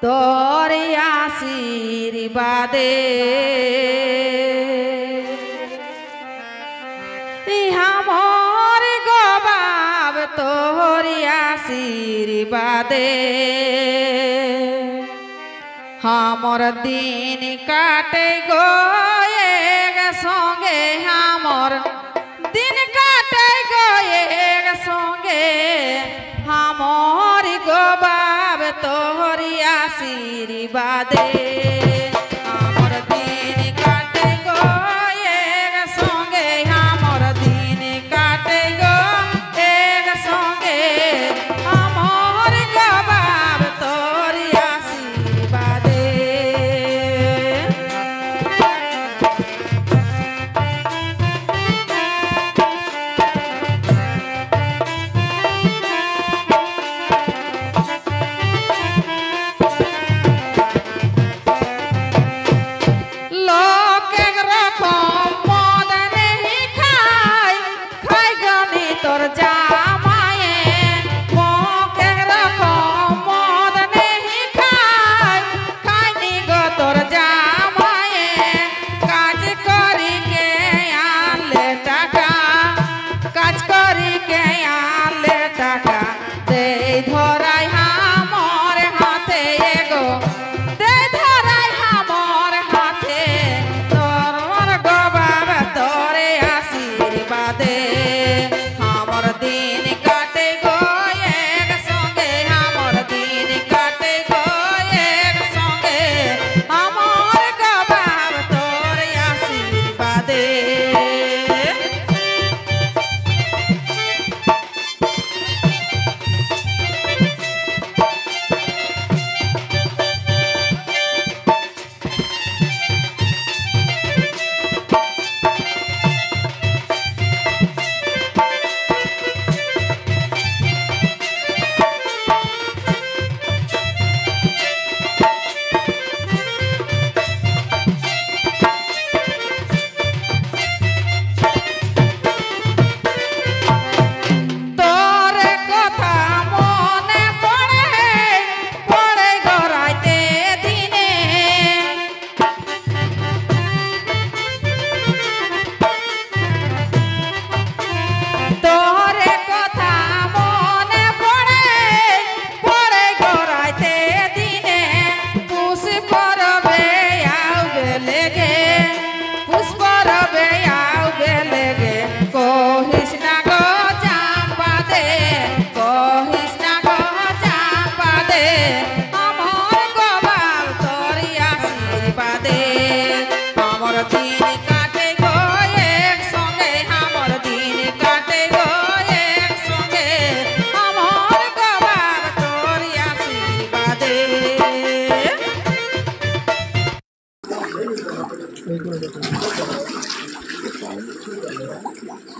তোর আশীর্বাদে আমার গবাব তোর আশীর্বাদে আমার দিন কাটে গো এক সঙ্গে আমার দিন কাটে গো এক সঙ্গে আমার গবাব তোর আশীর্বাদে আমার দিন কাটে গো এক সঙ্গে আমার দিন কাটে গো এক সঙ্গে আমার গবাব তোর আশীর্বাদে তোর জামায়ে মোকে রকম মদ নেহি খাই খাইনি গো তোর জামায়ে কাজ করি কে আনলে টাকা কাজ করি কে আনলে টাকা দেই ধরাই আমার হাতে গো দেই ধরাই আমার হাতে তোর গবাব তোর আশীর্বাদে দিন কাটে গো এক সঙ্গে আমার দিন কাটে গো এক সঙ্গে আমার গবাব তোর আশীর্বাদে Thank you.